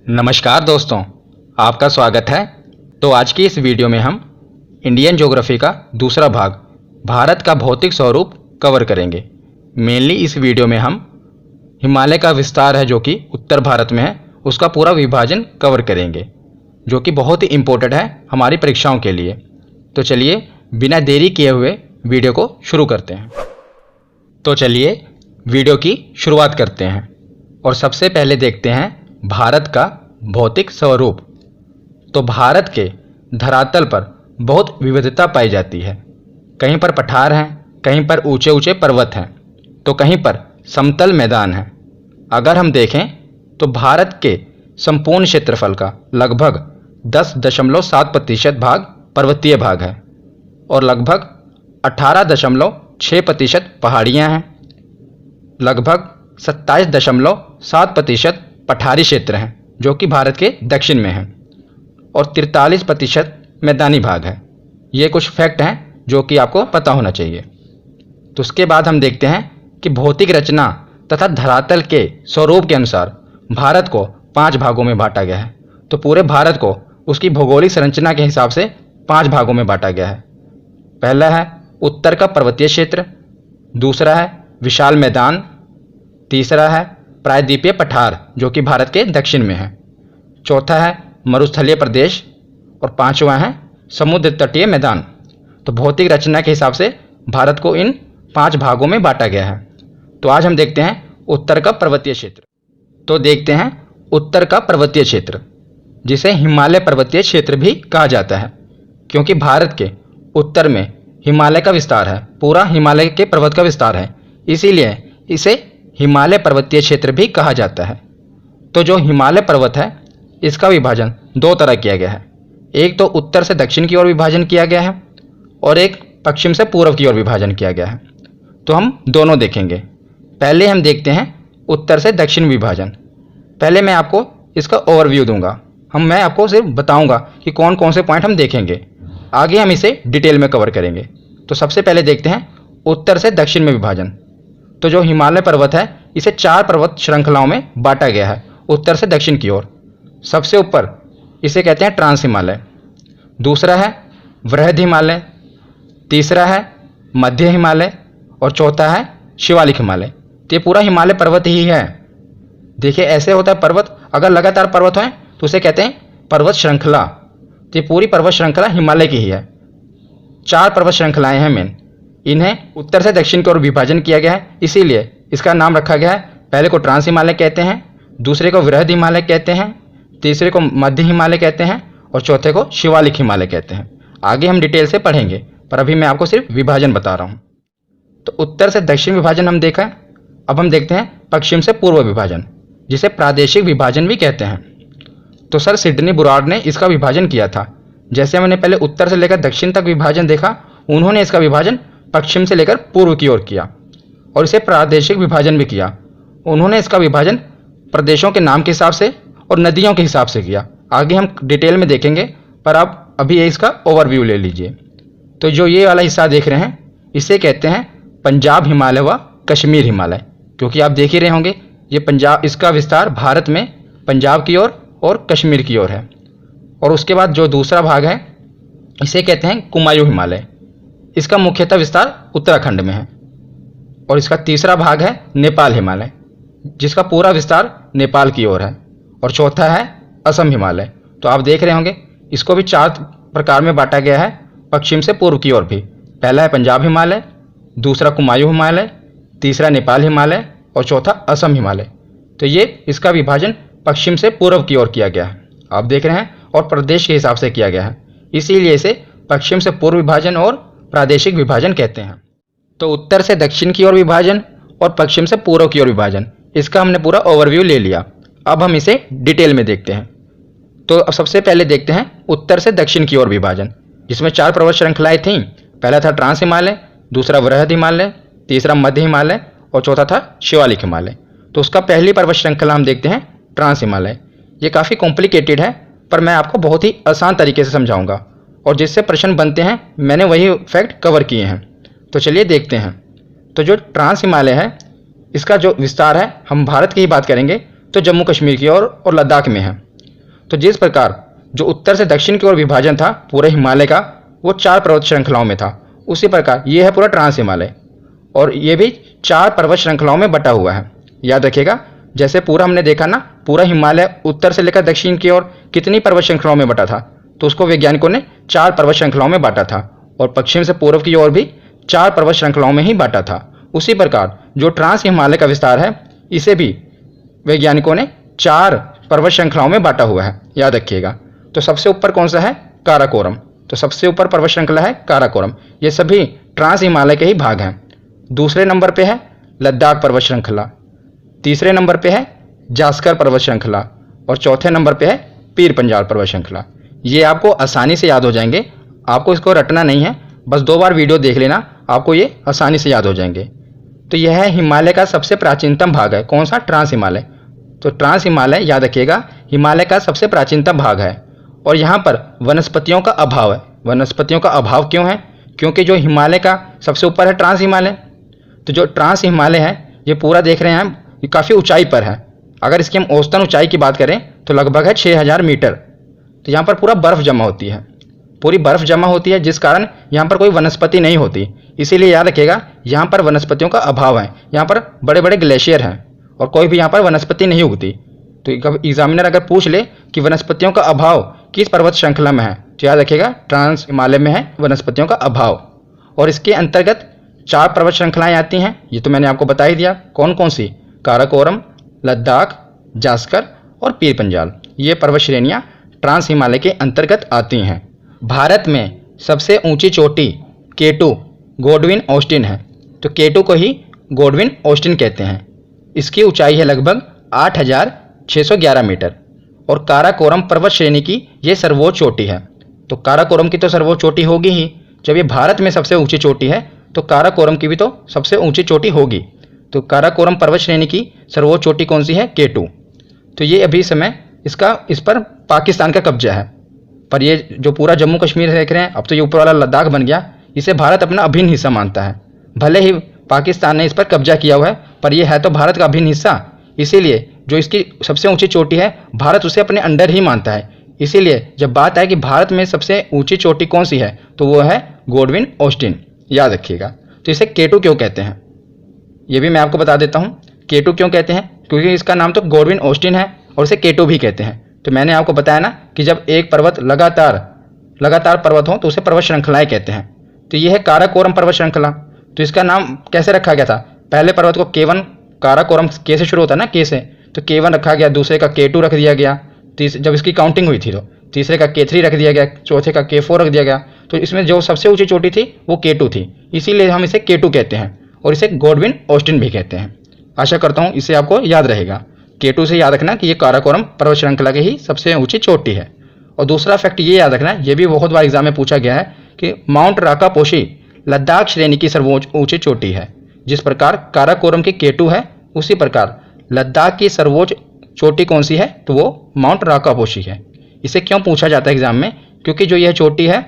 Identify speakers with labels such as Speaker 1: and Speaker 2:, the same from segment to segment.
Speaker 1: नमस्कार दोस्तों, आपका स्वागत है। तो आज की इस वीडियो में हम इंडियन ज्योग्राफी का दूसरा भाग भारत का भौतिक स्वरूप कवर करेंगे। मेनली इस वीडियो में हम हिमालय का विस्तार है जो कि उत्तर भारत में है, उसका पूरा विभाजन कवर करेंगे, जो कि बहुत ही इम्पोर्टेंट है हमारी परीक्षाओं के लिए। तो चलिए बिना देरी किए हुए वीडियो को शुरू करते हैं। तो चलिए वीडियो की शुरुआत करते हैं और सबसे पहले देखते हैं भारत का भौतिक स्वरूप। तो भारत के धरातल पर बहुत विविधता पाई जाती है। कहीं पर पठार हैं, कहीं पर ऊंचे ऊंचे पर्वत हैं, तो कहीं पर समतल मैदान हैं। अगर हम देखें तो भारत के संपूर्ण क्षेत्रफल का लगभग 10.7% भाग पर्वतीय भाग है और लगभग 18.6% पहाड़ियाँ हैं। लगभग 27.7% पठारी क्षेत्र हैं जो कि भारत के दक्षिण में हैं और 43% मैदानी भाग है। ये कुछ फैक्ट हैं जो कि आपको पता होना चाहिए। तो उसके बाद हम देखते हैं कि भौतिक रचना तथा धरातल के स्वरूप के अनुसार भारत को 5 भागों में बांटा गया है। तो पूरे भारत को उसकी भौगोलिक संरचना के हिसाब से 5 भागों में बांटा गया है। पहला है उत्तर का पर्वतीय क्षेत्र, दूसरा है विशाल मैदान, तीसरा है प्रायद्वीपीय पठार जो कि भारत के दक्षिण में है, चौथा है मरुस्थलीय प्रदेश और पांचवा है समुद्र तटीय मैदान। तो भौतिक रचना के हिसाब से भारत को इन 5 भागों में बांटा गया है। तो आज हम देखते हैं उत्तर का पर्वतीय क्षेत्र। तो देखते हैं उत्तर का पर्वतीय क्षेत्र, जिसे हिमालय पर्वतीय क्षेत्र भी कहा जाता है, क्योंकि भारत के उत्तर में हिमालय का विस्तार है, पूरा हिमालय के पर्वत का विस्तार है, इसीलिए इसे हिमालय पर्वतीय क्षेत्र भी कहा जाता है। तो जो हिमालय पर्वत है इसका विभाजन 2 तरह किया गया है। एक तो उत्तर से दक्षिण की ओर विभाजन किया गया है और एक पश्चिम से पूर्व की ओर विभाजन किया गया है। तो हम दोनों देखेंगे। पहले हम देखते हैं उत्तर से दक्षिण विभाजन। पहले मैं आपको इसका ओवरव्यू दूंगा। मैं आपको सिर्फ बताऊंगा कि कौन कौन से पॉइंट हम देखेंगे, आगे हम इसे डिटेल में कवर करेंगे। तो सबसे पहले देखते हैं उत्तर से दक्षिण में विभाजन। तो जो हिमालय पर्वत है इसे 4 पर्वत श्रृंखलाओं में बांटा गया है उत्तर से दक्षिण की ओर। सबसे ऊपर इसे कहते हैं ट्रांस हिमालय, दूसरा है वृहद हिमालय, तीसरा है मध्य हिमालय और चौथा है शिवालिक हिमालय। तो ये पूरा हिमालय पर्वत ही है। देखिए ऐसे होता है पर्वत, अगर लगातार पर्वत हैं तो उसे कहते हैं पर्वत श्रृंखला। तो ये पूरी पर्वत श्रृंखला हिमालय की ही है। 4 पर्वत श्रृंखलाएं हैं मेन, इन्हें उत्तर से दक्षिण की ओर विभाजन किया गया है, इसीलिए इसका नाम रखा गया है। पहले को ट्रांस हिमालय कहते हैं, दूसरे को वृहद हिमालय कहते हैं, तीसरे को मध्य हिमालय कहते हैं और चौथे को शिवालिक हिमालय कहते हैं। आगे हम डिटेल से पढ़ेंगे, पर अभी मैं आपको सिर्फ विभाजन बता रहा हूँ। तो उत्तर से दक्षिण विभाजन हम देखा। अब हम देखते हैं पश्चिम से पूर्व विभाजन, जिसे प्रादेशिक विभाजन भी कहते हैं। तो सर सिडनी बुराड ने इसका विभाजन किया था। जैसे मैंने पहले उत्तर से लेकर दक्षिण तक विभाजन देखा, उन्होंने इसका विभाजन पश्चिम से लेकर पूर्व की ओर किया और इसे प्रादेशिक विभाजन भी किया। उन्होंने इसका विभाजन प्रदेशों के नाम के हिसाब से और नदियों के हिसाब से किया। आगे हम डिटेल में देखेंगे, पर आप अभी इसका ओवरव्यू ले लीजिए। तो जो ये वाला हिस्सा देख रहे हैं इसे कहते हैं पंजाब हिमालय व कश्मीर हिमालय, क्योंकि आप देख ही रहे होंगे ये पंजाब, इसका विस्तार भारत में पंजाब की ओर और कश्मीर की ओर है। और उसके बाद जो दूसरा भाग है इसे कहते हैं कुमायूं हिमालय, इसका मुख्यतः विस्तार उत्तराखंड में है। और इसका तीसरा भाग है नेपाल हिमालय, जिसका पूरा विस्तार नेपाल की ओर है। और चौथा है असम हिमालय। तो आप देख रहे होंगे इसको भी 4 प्रकार में बांटा गया है, पश्चिम से पूर्व की ओर भी। पहला है पंजाब हिमालय, दूसरा कुमायूं हिमालय, तीसरा नेपाल हिमालय और चौथा असम हिमालय। तो ये इसका विभाजन पश्चिम से पूर्व की ओर किया गया है, आप देख रहे हैं, और प्रदेश के हिसाब से किया गया है, इसीलिए इसे पश्चिम से पूर्व विभाजन और प्रादेशिक विभाजन कहते हैं। तो उत्तर से दक्षिण की ओर विभाजन और पश्चिम से पूर्व की ओर विभाजन, इसका हमने पूरा ओवरव्यू ले लिया। अब हम इसे डिटेल में देखते हैं। तो अब सबसे पहले देखते हैं उत्तर से दक्षिण की ओर विभाजन, जिसमें 4 पर्वत श्रृंखलाएं थीं। पहला था ट्रांस हिमालय, दूसरा वृहद हिमालय, तीसरा मध्य हिमालय और चौथा था शिवालिक हिमालय। तो उसका पहली पर्वत श्रृंखला हम देखते हैं ट्रांस हिमालय। ये काफ़ी कॉम्प्लिकेटेड है, पर मैं आपको बहुत ही आसान तरीके से समझाऊंगा और जिससे प्रश्न बनते हैं मैंने वही फैक्ट कवर किए हैं। तो चलिए देखते हैं। तो जो ट्रांस हिमालय है इसका जो विस्तार है, हम भारत की ही बात करेंगे तो जम्मू कश्मीर की ओर और लद्दाख में है। तो जिस प्रकार जो उत्तर से दक्षिण की ओर विभाजन था पूरे हिमालय का, वो 4 पर्वत श्रृंखलाओं में था, उसी प्रकार ये है पूरा ट्रांस हिमालय, और ये भी 4 पर्वत श्रृंखलाओं में बटा हुआ है। याद रखिएगा, जैसे पूरा हमने देखा ना, पूरा हिमालय उत्तर से लेकर दक्षिण की ओर कितनी पर्वत श्रृंखलाओं में बटा था, तो उसको वैज्ञानिकों ने 4 पर्वत श्रृंखलाओं में बांटा था, और पश्चिम से पूर्व की ओर भी 4 पर्वत श्रृंखलाओं में ही बांटा था। उसी प्रकार जो ट्रांस हिमालय का विस्तार है, इसे भी वैज्ञानिकों ने 4 पर्वत श्रृंखलाओं में बांटा हुआ है। याद रखिएगा। तो सबसे ऊपर कौन सा है? काराकोरम। तो सबसे ऊपर पर्वत श्रृंखला है काराकोरम। ये सभी ट्रांस हिमालय के ही भाग हैं। दूसरे नंबर पे है लद्दाख पर्वत श्रृंखला, तीसरे नंबर पे है जास्कर पर्वत श्रृंखला, और चौथे नंबर पे है पीर पंजाल पर्वत श्रृंखला। ये आपको आसानी से याद हो जाएंगे, आपको इसको रटना नहीं है, बस 2 बार वीडियो देख लेना, आपको ये आसानी से याद हो जाएंगे। तो यह हिमालय का सबसे प्राचीनतम भाग है। कौन सा? ट्रांस हिमालय। तो ट्रांस हिमालय, याद रखिएगा, हिमालय का सबसे प्राचीनतम भाग है, और यहाँ पर वनस्पतियों का अभाव है। वनस्पतियों का अभाव क्यों है? क्योंकि जो हिमालय का सबसे ऊपर है ट्रांस हिमालय, तो जो ट्रांस हिमालय है ये पूरा देख रहे हैं हम, ये काफ़ी ऊंचाई पर है। अगर इसकी हम औसतन ऊंचाई की बात करें तो लगभग है 6000 मीटर। तो यहाँ पर पूरा बर्फ़ जमा होती है, पूरी बर्फ़ जमा होती है, जिस कारण यहाँ पर कोई वनस्पति नहीं होती। इसीलिए याद रखिएगा, यहाँ पर वनस्पतियों का अभाव है। यहाँ पर बड़े बड़े ग्लेशियर हैं और कोई भी यहाँ पर वनस्पति नहीं उगती। तो एग्जामिनर अगर पूछ ले कि वनस्पतियों का अभाव किस पर्वत श्रृंखला में है, तो याद रखिएगा ट्रांस हिमालय में है वनस्पतियों का अभाव। और इसके अंतर्गत 4 पर्वत श्रृंखलाएं आती हैं, ये तो मैंने आपको बता ही दिया। कौन कौन सी? काराकोरम, लद्दाख, जास्कर और पीर पंजाल। ये पर्वत श्रेणियाँ ट्रांस हिमालय के अंतर्गत आती हैं। भारत में सबसे ऊंची चोटी K2 गोडविन ऑस्टिन है। तो K2 को ही गोडविन ऑस्टिन कहते हैं। इसकी ऊंचाई है लगभग 8611 मीटर, और काराकोरम पर्वत श्रेणी की ये सर्वोच्च चोटी है। तो काराकोरम की तो सर्वोच्च चोटी होगी ही, जब ये भारत में सबसे ऊंची चोटी है तो काराकोरम की भी तो सबसे ऊंची चोटी होगी। तो काराकोरम पर्वत श्रेणी की सर्वोच्च चोटी कौन सी है? K2। तो ये अभी समय इस पर पाकिस्तान का कब्जा है, पर ये जो पूरा जम्मू कश्मीर देख रहे हैं, अब तो ये ऊपर वाला लद्दाख बन गया, इसे भारत अपना अभिन्न हिस्सा मानता है। भले ही पाकिस्तान ने इस पर कब्जा किया हुआ है, पर यह है तो भारत का अभिन्न हिस्सा। इसीलिए जो इसकी सबसे ऊंची चोटी है, भारत उसे अपने अंडर ही मानता है। इसीलिए जब बात आए कि भारत में सबसे ऊंची चोटी कौन सी है, तो वो है गोडविन ऑस्टिन। याद रखिएगा। तो इसे K2 क्यों कहते हैं, ये भी मैं आपको बता देता हूँ। K2 क्यों कहते हैं? क्योंकि इसका नाम तो गोडविन ऑस्टिन है और इसे K2 भी कहते हैं। तो मैंने आपको बताया ना कि जब एक पर्वत लगातार पर्वत हो तो उसे पर्वत श्रृंखलाएं कहते हैं। तो ये है काराकोरम पर्वत श्रृंखला। तो इसका नाम कैसे रखा गया था? पहले पर्वत को K1, काराकोरम K से शुरू होता है ना, K से, तो K1 रखा गया, दूसरे का K2 रख दिया गया, जब इसकी काउंटिंग हुई थी तो तीसरे का K3 रख दिया गया, चौथे का K4 रख दिया गया। तो इसमें जो सबसे ऊंची चोटी थी वो K2 थी, इसीलिए हम इसे K2 कहते हैं, और इसे गोडविन ऑस्टिन भी कहते हैं। आशा करता हूँ इसे आपको याद रहेगा। K2 से याद रखना कि ये काराकोरम पर्वत श्रृंखला की ही सबसे ऊंची चोटी है। और दूसरा फैक्ट ये याद रखना, ये भी बहुत बार एग्जाम में पूछा गया है कि माउंट राकापोशी लद्दाख श्रेणी की सर्वोच्च ऊंची चोटी है। जिस प्रकार काराकोरम की K2 है, उसी प्रकार लद्दाख की सर्वोच्च चोटी कौन सी है, तो वो माउंट राकापोशी है। इसे क्यों पूछा जाता है एग्जाम में? क्योंकि जो यह चोटी है,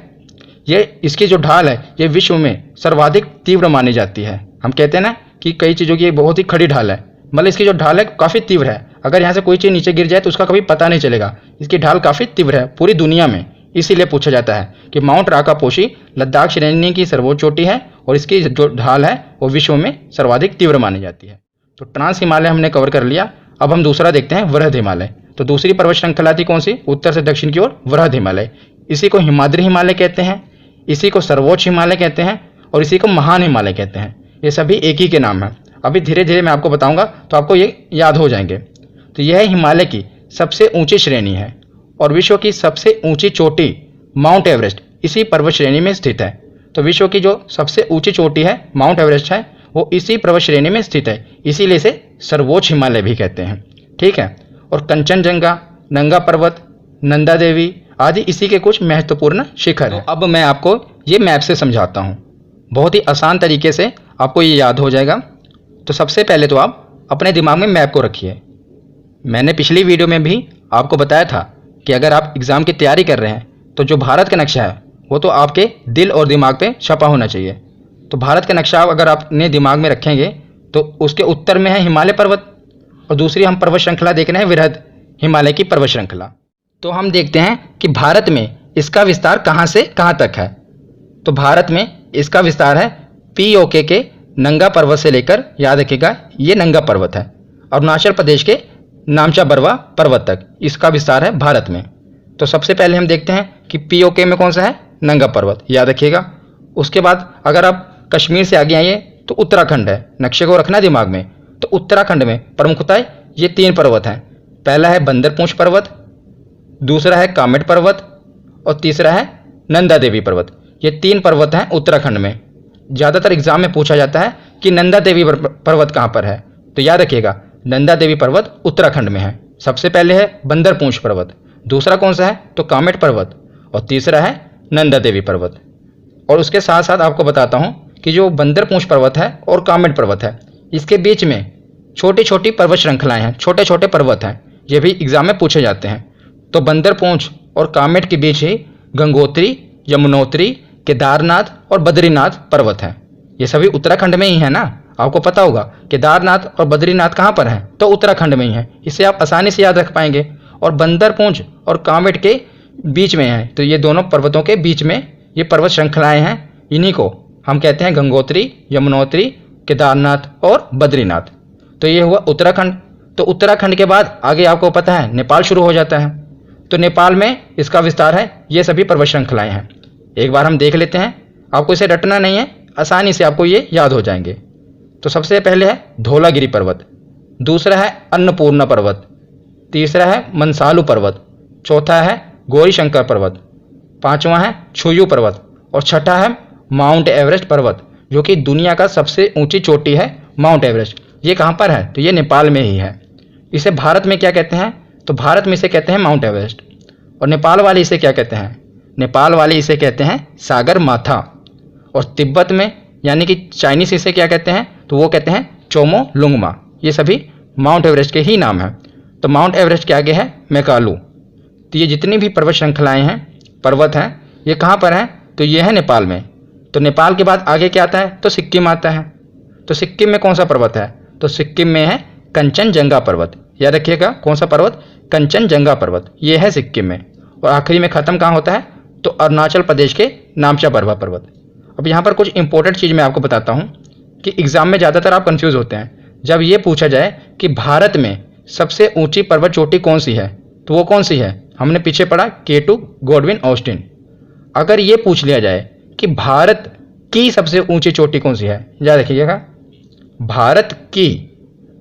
Speaker 1: ये इसकी जो ढाल है, ये विश्व में सर्वाधिक तीव्र मानी जाती है। हम कहते हैं ना कि कई चीज़ों की बहुत ही खड़ी ढाल है, मतलब इसकी जो ढाल है काफ़ी तीव्र है। अगर यहाँ से कोई चीज़ नीचे गिर जाए तो उसका कभी पता नहीं चलेगा। इसकी ढाल काफ़ी तीव्र है पूरी दुनिया में, इसीलिए पूछा जाता है कि माउंट राकापोशी लद्दाख श्रेणी की सर्वोच्च चोटी है और इसकी जो ढाल है वो विश्व में सर्वाधिक तीव्र मानी जाती है। तो ट्रांस हिमालय हमने कवर कर लिया। अब हम दूसरा देखते हैं, वृहद हिमालय। तो दूसरी पर्वत श्रृंखला थी कौन सी? उत्तर से दक्षिण की ओर वृहद हिमालय। इसी को हिमाद्री हिमालय कहते हैं, इसी को सर्वोच्च हिमालय कहते हैं, और इसी को महान हिमालय कहते हैं। ये सभी एक ही के नाम हैं। अभी धीरे धीरे मैं आपको बताऊंगा तो आपको ये याद हो जाएंगे। तो यह हिमालय की सबसे ऊंची श्रेणी है, और विश्व की सबसे ऊंची चोटी माउंट एवरेस्ट इसी पर्वत श्रेणी में स्थित है। तो विश्व की जो सबसे ऊंची चोटी है माउंट एवरेस्ट है, वो इसी पर्वत श्रेणी में स्थित है, इसीलिए इसे सर्वोच्च हिमालय भी कहते हैं। ठीक है। और कंचनजंगा, नंगा पर्वत, नंदा देवी आदि इसी के कुछ महत्वपूर्ण शिखर हैं। अब मैं आपको ये मैप से समझाता हूँ, बहुत ही आसान तरीके से आपको ये याद हो जाएगा। तो सबसे पहले तो आप अपने दिमाग में मैप को रखिए। मैंने पिछली वीडियो में भी आपको बताया था कि अगर आप एग्ज़ाम की तैयारी कर रहे हैं तो जो भारत का नक्शा है वो तो आपके दिल और दिमाग पे छपा होना चाहिए। तो भारत का नक्शा अगर आप अपने दिमाग में रखेंगे तो उसके उत्तर में है हिमालय पर्वत, और दूसरी हम पर्वत श्रृंखला देख रहे हैं वृहद हिमालय की पर्वत श्रृंखला। तो हम देखते हैं कि भारत में इसका विस्तार कहाँ से कहाँ तक है। तो भारत में इसका विस्तार है पीओके के नंगा पर्वत से लेकर, याद रखिएगा ये नंगा पर्वत है, अरुणाचल प्रदेश के नामचा बरवा पर्वत तक इसका विस्तार है भारत में। तो सबसे पहले हम देखते हैं कि पीओके में कौन सा है, नंगा पर्वत, याद रखिएगा। उसके बाद अगर आप कश्मीर से आगे आइए तो उत्तराखंड है, नक्शे को रखना दिमाग में। तो उत्तराखंड में प्रमुखतः ये 3 पर्वत हैं। पहला है बंदरपूंछ पर्वत, दूसरा है कामेट पर्वत और तीसरा है नंदा देवी पर्वत। ये 3 पर्वत हैं उत्तराखंड में। ज़्यादातर एग्जाम में पूछा जाता है कि नंदा देवी पर्वत कहाँ पर है, तो याद रखिएगा नंदा देवी पर्वत उत्तराखंड में है। सबसे पहले है बंदरपूंछ पर्वत, दूसरा कौन सा है तो कामेट पर्वत और तीसरा है नंदा देवी पर्वत। और उसके साथ साथ आपको बताता हूँ कि जो बंदरपूंछ पर्वत है और कामेट पर्वत है, इसके बीच में छोटी छोटी पर्वत श्रृंखलाएं हैं, छोटे छोटे पर्वत हैं, ये भी एग्जाम में पूछे जाते हैं। तो बंदरपूंछ और कामेट के बीच ही गंगोत्री, यमुनोत्री, केदारनाथ और बद्रीनाथ पर्वत हैं। ये सभी उत्तराखंड में ही है ना, आपको पता होगा केदारनाथ और बद्रीनाथ कहाँ पर हैं, तो उत्तराखंड में ही है। इसे आप आसानी से याद रख पाएंगे। और बंदरपूंछ और कामेट के बीच में है, तो ये दोनों पर्वतों के बीच में ये पर्वत श्रृंखलाएं हैं, इन्हीं को हम कहते हैं गंगोत्री, यमुनोत्री, केदारनाथ और बद्रीनाथ। तो ये हुआ उत्तराखंड। तो उत्तराखंड के बाद आगे आपको पता है नेपाल शुरू हो जाता है। तो नेपाल में इसका विस्तार है, ये सभी पर्वत श्रृंखलाएं हैं। एक बार हम देख लेते हैं, आपको इसे रटना नहीं है, आसानी से आपको ये याद हो जाएंगे। तो सबसे पहले है धौलागिरी पर्वत, दूसरा है अन्नपूर्णा पर्वत, तीसरा है मनसालू पर्वत, चौथा है गौरीशंकर पर्वत, पांचवा है छुयू पर्वत और छठा है माउंट एवरेस्ट पर्वत, जो कि दुनिया का सबसे ऊंची चोटी है माउंट एवरेस्ट। ये कहाँ पर है, तो ये नेपाल में ही है। इसे भारत में क्या कहते हैं, तो भारत में इसे कहते हैं माउंट एवरेस्ट। और नेपाल वाले इसे क्या कहते हैं, नेपाल वाले इसे कहते हैं सागर माथा। और तिब्बत में यानी कि चाइनीस इसे क्या कहते हैं, तो वो कहते हैं चोमो लुंगमा। ये सभी माउंट एवरेस्ट के ही नाम हैं। तो माउंट एवरेस्ट के आगे है मैकालू। तो ये जितनी भी पर्वत श्रृंखलाएँ हैं, पर्वत हैं, ये कहाँ पर हैं, तो ये है नेपाल में। तो नेपाल के बाद आगे क्या आता है, तो सिक्किम आता है। तो सिक्किम में कौन सा पर्वत है, तो सिक्किम में है कंचनजंगा पर्वत, याद रखिएगा कौन सा पर्वत, कंचनजंगा पर्वत, ये है सिक्किम में। और आखिरी में ख़त्म कहाँ होता है, तो अरुणाचल प्रदेश के नामचा बरवा पर्वत। अब यहाँ पर कुछ इंपॉर्टेंट चीज़ मैं आपको बताता हूँ कि एग्ज़ाम में ज़्यादातर आप कंफ्यूज होते हैं जब ये पूछा जाए कि भारत में सबसे ऊंची पर्वत चोटी कौन सी है, तो वो कौन सी है, हमने पीछे पढ़ा K2 गॉडविन ऑस्टिन। अगर ये पूछ लिया जाए कि भारत की सबसे ऊंची चोटी कौन सी है, याद रखिएगा भारत की,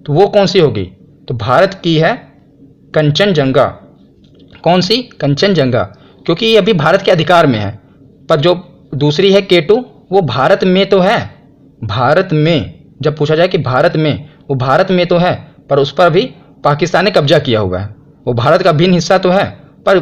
Speaker 1: तो वो कौन सी होगी, तो भारत की है कंचनजंगा। कौन सी, कंचनजंगा, क्योंकि ये अभी भारत के अधिकार में है। पर जो दूसरी है K2 वो भारत में तो है, भारत में जब पूछा जाए कि भारत में, वो भारत में तो है पर उस पर भी पाकिस्तान ने कब्जा किया हुआ है। वो भारत का भिन्न हिस्सा तो है पर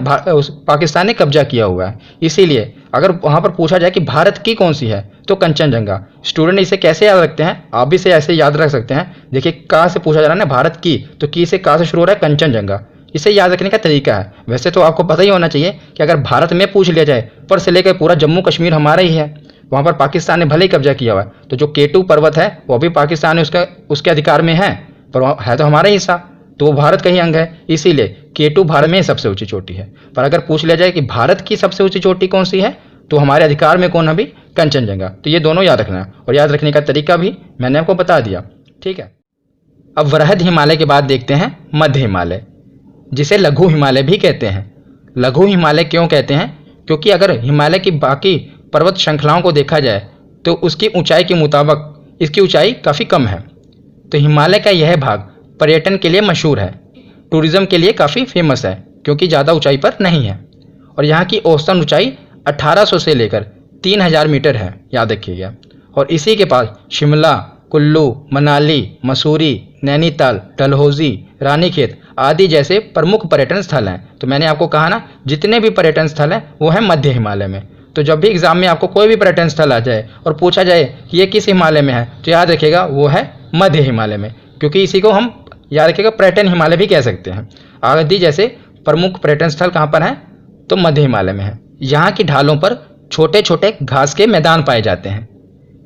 Speaker 1: पाकिस्तान ने कब्जा किया हुआ है। इसीलिए अगर वहाँ पर पूछा जाए कि भारत की कौन सी है, तो कंचनजंगा। स्टूडेंट इसे कैसे याद रखते हैं, आप भी इसे ऐसे याद रख सकते हैं। देखिए कहाँ से पूछा जा रहा है ना, भारत की, तो की से कहाँ से शुरू हो रहा है, कंचनजंगा। इसे याद रखने का तरीका है। वैसे तो आपको पता ही होना चाहिए कि अगर भारत में पूछ लिया जाए, पर से लेकर पूरा जम्मू कश्मीर हमारा ही है, वहाँ पर पाकिस्तान ने भले ही कब्जा किया हुआ है। तो जो K2 पर्वत है वो भी पाकिस्तान ने उसके अधिकार में है, पर है तो हमारा ही हिस्सा, तो वो भारत का ही अंग है। इसीलिए K2 भारत में सबसे ऊंची चोटी है। पर अगर पूछ लिया जाए कि भारत की सबसे ऊंची चोटी कौन सी है, तो हमारे अधिकार में कौन है, भी कंचनजंगा। तो ये दोनों याद रखना है, और याद रखने का तरीका भी मैंने आपको बता दिया, ठीक है। अब वृहद हिमालय के बाद देखते हैं मध्य हिमालय, जिसे लघु हिमालय भी कहते हैं। लघु हिमालय क्यों कहते हैं, क्योंकि अगर हिमालय की बाकी पर्वत श्रृंखलाओं को देखा जाए तो उसकी ऊंचाई के मुताबिक इसकी ऊंचाई काफ़ी कम है। तो हिमालय का यह भाग पर्यटन के लिए मशहूर है, टूरिज्म के लिए काफ़ी फेमस है, क्योंकि ज़्यादा ऊंचाई पर नहीं है। और यहाँ की औसतन ऊंचाई 1800 से लेकर 3000 मीटर है, याद रखिएगा। और इसी के पास शिमला, कुल्लू, मनाली, मसूरी, नैनीताल, डलहौजी, रानीखेत आदि जैसे प्रमुख पर्यटन स्थल हैं। तो मैंने आपको कहा ना, जितने भी पर्यटन स्थल हैं वो हैं मध्य हिमालय में। तो जब भी एग्जाम में आपको कोई भी पर्यटन स्थल आ जाए और पूछा जाए कि ये किस हिमालय में है, तो याद रखिएगा वो है मध्य हिमालय में, क्योंकि इसी को हम याद रखिएगा पर्यटन हिमालय भी कह सकते हैं। आदि जैसे प्रमुख पर्यटन स्थल कहाँ पर हैं, तो मध्य हिमालय में है। यहाँ की ढालों पर छोटे छोटे घास के मैदान पाए जाते हैं,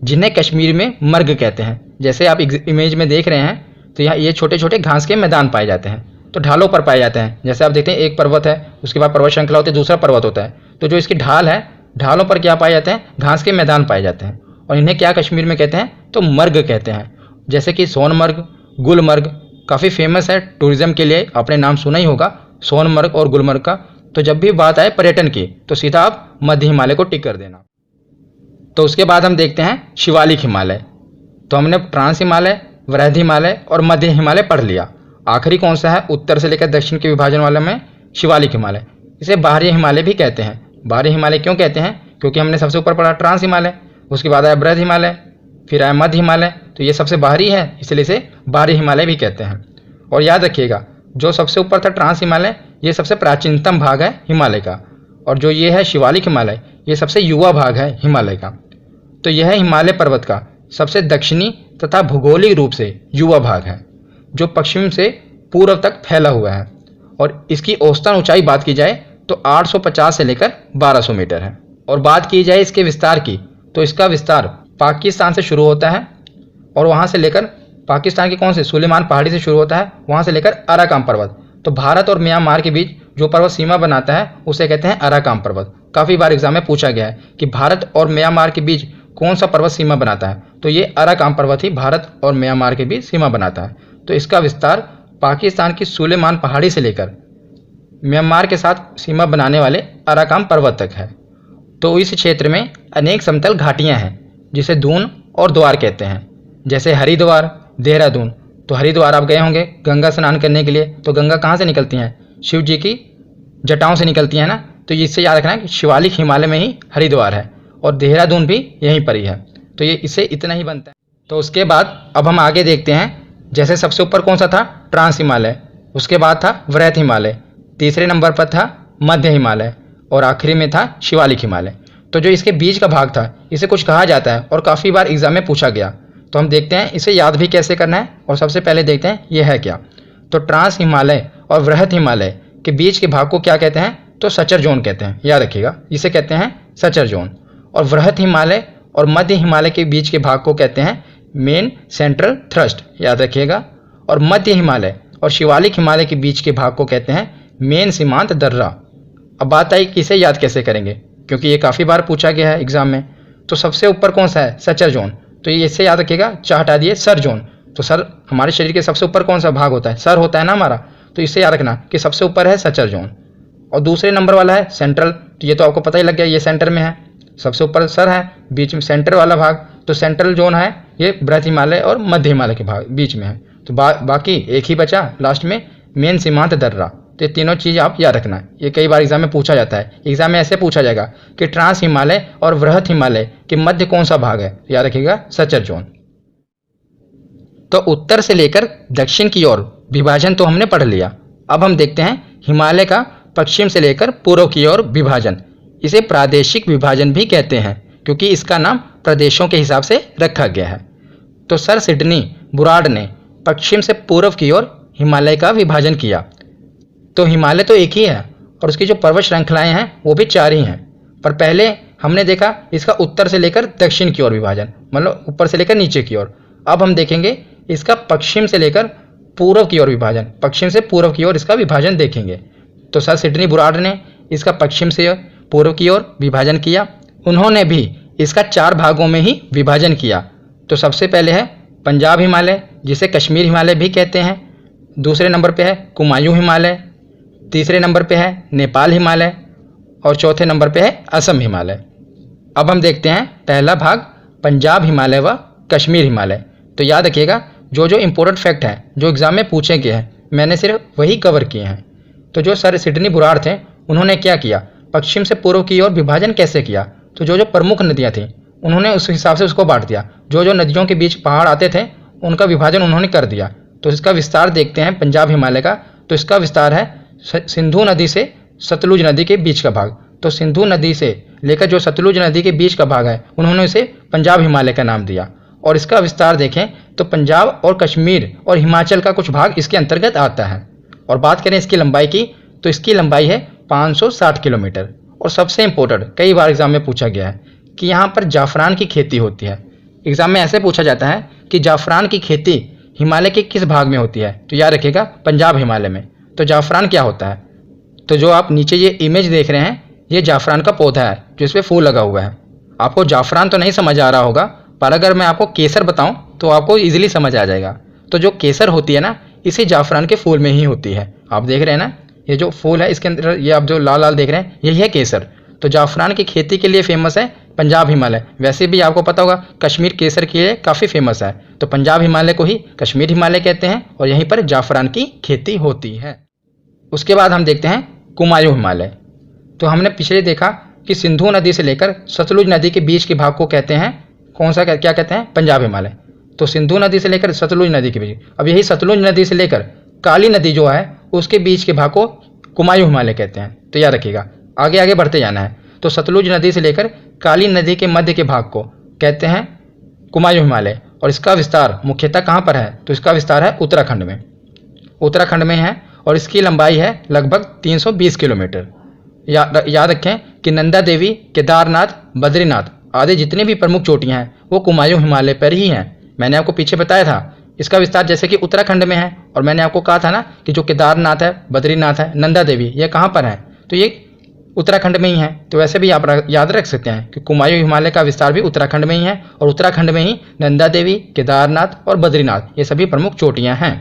Speaker 1: जिन्हें कश्मीर में मर्ग कहते हैं। जैसे आप इमेज में देख रहे हैं, तो यहाँ ये छोटे छोटे घास के मैदान पाए जाते हैं। तो ढालों पर पाए जाते हैं। जैसे आप देखते हैं एक पर्वत है, उसके बाद पर्वत श्रृंखला होती है, दूसरा पर्वत होता है। तो जो इसकी ढाल है, ढालों पर क्या पाए जाते हैं? घास के मैदान पाए जाते हैं। और इन्हें क्या कश्मीर में कहते हैं? तो मर्ग कहते हैं। जैसे कि सोनमर्ग, गुलमर्ग काफ़ी फेमस है टूरिज्म के लिए, आपने नाम सुना ही होगा सोनमर्ग और गुलमर्ग का। तो जब भी बात आए पर्यटन की तो सीधा आप मध्य हिमालय को टिक कर देना। तो उसके बाद हम देखते हैं शिवालिक हिमालय। तो हमने ट्रांस हिमालय, वृहद हिमालय और मध्य हिमालय पढ़ लिया। आखिरी कौन सा है? उत्तर से लेकर दक्षिण के विभाजन वाले में शिवालिक हिमालय। इसे बाहरी हिमालय भी कहते हैं। बाहरी हिमालय क्यों कहते हैं? क्योंकि हमने सबसे ऊपर पढ़ा ट्रांस हिमालय, उसके बाद आया वृहद हिमालय, फिर आया मध्य हिमालय। तो ये सबसे बाहरी है, इसलिए इसे बाहरी हिमालय भी कहते हैं। और याद रखिएगा, जो सबसे ऊपर था ट्रांस हिमालय, ये सबसे प्राचीनतम भाग है हिमालय का। और जो ये है शिवालिक हिमालय, ये सबसे युवा भाग है हिमालय का। तो यह हिमालय पर्वत का सबसे दक्षिणी तथा भौगोलिक रूप से युवा भाग है, जो पश्चिम से पूर्व तक फैला हुआ है। और इसकी औसतन ऊंचाई बात की जाए तो 850 से लेकर 1200 मीटर है। और बात की जाए इसके विस्तार की, तो इसका विस्तार पाकिस्तान से शुरू होता है और वहाँ से लेकर पाकिस्तान के कौन से सुलेमान पहाड़ी से शुरू होता है, वहाँ से लेकर अराकान पर्वत। तो भारत और म्यांमार के बीच जो पर्वत सीमा बनाता है उसे कहते हैं अराकान पर्वत। काफ़ी बार एग्जाम में पूछा गया है कि भारत और म्यांमार के बीच कौन सा पर्वत सीमा बनाता है, तो ये अराकान पर्वत ही भारत और म्यांमार के बीच सीमा बनाता है। तो इसका विस्तार पाकिस्तान की सुलेमान पहाड़ी से लेकर म्यांमार के साथ सीमा बनाने वाले अराकान पर्वत तक है। तो इस क्षेत्र में अनेक समतल घाटियाँ हैं जिसे दून और द्वार कहते हैं। जैसे हरिद्वार, देहरादून। तो हरिद्वार आप गए होंगे गंगा स्नान करने के लिए, तो गंगा कहाँ से निकलती हैं? शिव जी की जटाओं से निकलती हैं ना। तो इससे याद रखना है कि शिवालिक हिमालय में ही हरिद्वार है और देहरादून भी यहीं पर ही है। तो ये इससे इतना ही बनता है। तो उसके बाद अब हम आगे देखते हैं। जैसे सबसे ऊपर कौन सा था? ट्रांस हिमालय, उसके बाद था वृहद हिमालय, तीसरे नंबर पर था मध्य हिमालय और आखिरी में था शिवालिक हिमालय। तो जो इसके बीच का भाग था इसे कुछ कहा जाता है और काफ़ी बार एग्जाम में पूछा गया। तो हम देखते हैं इसे याद भी कैसे करना है। और सबसे पहले देखते हैं ये है क्या। तो ट्रांस हिमालय और वृहद हिमालय के बीच के भाग को क्या कहते हैं? तो सचर जोन कहते हैं। याद रखिएगा, इसे कहते हैं सचर जोन। और वृहद हिमालय और मध्य हिमालय के बीच के भाग को कहते हैं मेन सेंट्रल थ्रस्ट। याद रखिएगा। और मध्य हिमालय और शिवालिक हिमालय के बीच के भाग को कहते हैं मेन सीमांत दर्रा। अब बात आई कि इसे याद कैसे करेंगे, क्योंकि ये काफ़ी बार पूछा गया है एग्जाम में। तो सबसे ऊपर कौन सा है? Suture zone. तो ये इससे याद रखिएगा, चाह हटा दिए सर जोन। तो सर हमारे शरीर के सबसे ऊपर कौन सा भाग होता है? सर होता है ना हमारा। तो इससे याद रखना कि सबसे ऊपर है सचर जोन। और दूसरे नंबर वाला है सेंट्रल। तो ये तो आपको पता ही लग गया, ये सेंटर में है। सबसे ऊपर सर है, बीच में सेंटर वाला भाग। तो सेंट्रल जोन है ये वृहद हिमालय और मध्य हिमालय के भाग बीच में है। तो बाकी एक ही बचा लास्ट में, मेन सीमांत दर्रा। तो ये तीनों चीज़ आप याद रखना है। ये कई बार एग्जाम में पूछा जाता है। एग्जाम में ऐसे पूछा जाएगा कि ट्रांस हिमालय और वृहद हिमालय के मध्य कौन सा भाग है? याद रखिएगा, सचर जोन। तो उत्तर से लेकर दक्षिण की ओर विभाजन तो हमने पढ़ लिया। अब हम देखते हैं हिमालय का पश्चिम से लेकर पूर्व की ओर विभाजन। इसे प्रादेशिक विभाजन भी कहते हैं, क्योंकि इसका नाम प्रदेशों के हिसाब से रखा गया है। तो सर सिडनी बुराड ने पश्चिम से पूर्व की ओर हिमालय का विभाजन किया। तो हिमालय तो एक ही है और उसकी जो पर्वत श्रृंखलाएं हैं वो भी 4 ही हैं। पर पहले हमने देखा इसका उत्तर से लेकर दक्षिण की ओर विभाजन, मतलब ऊपर से लेकर नीचे की ओर। अब हम देखेंगे इसका पश्चिम से लेकर पूर्व की ओर विभाजन। पश्चिम से पूर्व की ओर इसका विभाजन देखेंगे। तो सर सिडनी बुराड ने इसका पश्चिम से पूर्व की ओर विभाजन किया। उन्होंने भी इसका 4 भागों में ही विभाजन किया। तो सबसे पहले है पंजाब हिमालय, जिसे कश्मीर हिमालय भी कहते हैं। दूसरे नंबर पे है कुमायूं हिमालय, तीसरे नंबर पे है नेपाल हिमालय और चौथे नंबर पे है असम हिमालय। अब हम देखते हैं पहला भाग पंजाब हिमालय व कश्मीर हिमालय। तो याद रखिएगा, जो जो इम्पोर्टेंट फैक्ट हैं जो एग्जाम में पूछे गए हैं मैंने सिर्फ वही कवर किए हैं। तो जो सर सिडनी बुराड थे उन्होंने क्या किया, पश्चिम से पूर्व की ओर विभाजन कैसे किया। तो जो जो प्रमुख नदियाँ थीं उन्होंने उस हिसाब से उसको बांट दिया। जो जो नदियों के बीच पहाड़ आते थे उनका विभाजन उन्होंने कर दिया। तो इसका विस्तार देखते हैं पंजाब हिमालय का। तो इसका विस्तार है सिंधु नदी से सतलुज नदी के बीच का भाग। तो सिंधु नदी से लेकर जो सतलुज नदी के बीच का भाग है उन्होंने इसे पंजाब हिमालय का नाम दिया। और इसका विस्तार देखें तो पंजाब और कश्मीर और हिमाचल का कुछ भाग इसके अंतर्गत आता है। और बात करें इसकी लंबाई की, तो इसकी लंबाई है 560 किलोमीटर। और सबसे इम्पोर्टेंट, कई बार एग्जाम में पूछा गया है कि यहाँ पर जाफरान की खेती होती है। एग्जाम में ऐसे पूछा जाता है कि जाफरान की खेती हिमालय के किस भाग में होती है। तो याद रखिएगा पंजाब हिमालय में। तो जाफरान क्या होता है? तो जो आप नीचे ये इमेज देख रहे हैं, ये जाफरान का पौधा है जो इस पर फूल लगा हुआ है। आपको जाफरान तो नहीं समझ आ रहा होगा, पर अगर मैं आपको केसर बताऊं तो आपको इजीली समझ आ जाएगा। तो जो केसर होती है ना, इसी जाफरान के फूल में ही होती है। आप देख रहे हैं ना, ये जो फूल है इसके अंदर ये आप जो लाल लाल देख रहे हैं, यही है केसर। तो जाफरान की खेती के लिए फेमस है पंजाब हिमालय। वैसे भी आपको पता होगा कश्मीर केसर के लिए काफ़ी फेमस है। तो पंजाब हिमालय को ही कश्मीर हिमालय कहते हैं और यहीं पर जाफरान की खेती होती है। उसके बाद हम देखते हैं कुमायूं हिमालय। तो हमने पिछले देखा कि सिंधु नदी से लेकर सतलुज नदी के बीच के भाग को कहते हैं कौन सा, क्या कहते हैं? पंजाब हिमालय। तो सिंधु नदी से लेकर सतलुज नदी के बीच, अब यही सतलुज नदी से लेकर काली नदी जो है उसके बीच के भाग को कुमायूं हिमालय कहते हैं। तो याद रखिएगा, आगे आगे बढ़ते जाना है। तो सतलुज नदी से लेकर काली नदी के मध्य के भाग को कहते हैं कुमायूं हिमालय। और इसका विस्तार मुख्यतः कहाँ पर है? तो इसका विस्तार है उत्तराखंड में। उत्तराखंड में है और इसकी लंबाई है लगभग 320 किलोमीटर। याद रखें कि नंदा देवी, केदारनाथ, बद्रीनाथ आदि जितनी भी प्रमुख चोटियां हैं वो कुमायूं हिमालय पर ही हैं। मैंने आपको पीछे बताया था इसका विस्तार जैसे कि उत्तराखंड में है, और मैंने आपको कहा था ना कि जो केदारनाथ है, बद्रीनाथ है, नंदा देवी, ये कहाँ पर है? तो ये उत्तराखंड में ही है। तो वैसे भी आप याद रख सकते हैं कि कुमायूं हिमालय का विस्तार भी उत्तराखंड में ही है, और उत्तराखंड में ही नंदा देवी, केदारनाथ और बद्रीनाथ ये सभी प्रमुख चोटियाँ हैं।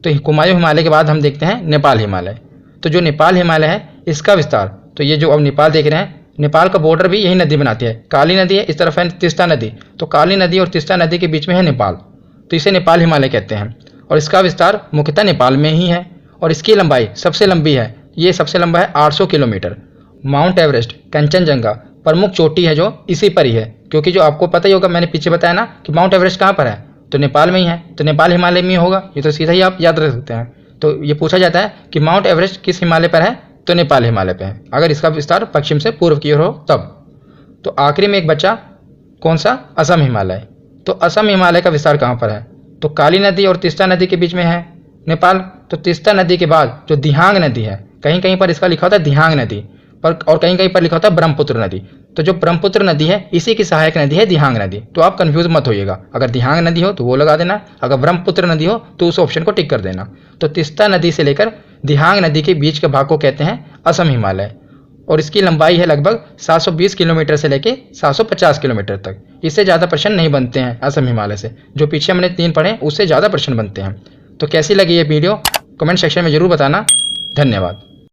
Speaker 1: तो कुमायूं हिमालय के बाद हम देखते हैं नेपाल हिमालय। तो जो नेपाल हिमालय है इसका विस्तार, तो ये जो अब नेपाल देख रहे हैं, नेपाल का बॉर्डर भी यही नदी बनाती है। काली नदी है, इस तरफ है तीस्ता नदी। तो काली नदी और तीस्ता नदी के बीच में है नेपाल, तो इसे नेपाल हिमालय कहते हैं। और इसका विस्तार मुख्यतः नेपाल में ही है और इसकी लंबाई सबसे लंबी है, ये सबसे लंबा है 800 किलोमीटर। माउंट एवरेस्ट, कंचनजंगा प्रमुख चोटी है जो इसी पर ही है, क्योंकि जो आपको पता ही होगा, मैंने पीछे बताया ना कि माउंट एवरेस्ट कहाँ पर है? तो नेपाल में ही है, तो नेपाल हिमालय में ही होगा। ये तो सीधा ही आप याद रख सकते हैं। तो ये पूछा जाता है कि माउंट एवरेस्ट किस हिमालय पर है? तो नेपाल हिमालय पे है, अगर इसका विस्तार पश्चिम से पूर्व की ओर हो तब। तो आखिरी में एक बच्चा कौन सा? असम हिमालय। तो असम हिमालय का विस्तार कहाँ पर है? तो काली नदी और तीस्ता नदी के बीच में है नेपाल। तो तीस्ता नदी के बाद जो दिहांग नदी है, कहीं कहीं पर इसका लिखा होता है दिहांग नदी पर, और कहीं कहीं पर लिखा होता है ब्रह्मपुत्र नदी। तो जो ब्रह्मपुत्र नदी है इसी की सहायक नदी है दिहांग नदी। तो आप कंफ्यूज मत होइएगा, अगर दिहांग नदी हो तो वो लगा देना, अगर ब्रह्मपुत्र नदी हो तो उस ऑप्शन को टिक कर देना। तो तीस्ता नदी से लेकर दिहांग नदी के बीच के भाग को कहते हैं असम हिमालय, और इसकी लंबाई है लगभग 720 किलोमीटर से लेकर 750 किलोमीटर तक। इससे ज़्यादा प्रश्न नहीं बनते हैं असम हिमालय से, जो पीछे हमने 3 पढ़े उससे ज़्यादा प्रश्न बनते हैं। तो कैसी लगी ये वीडियो कमेंट सेक्शन में ज़रूर बताना। धन्यवाद।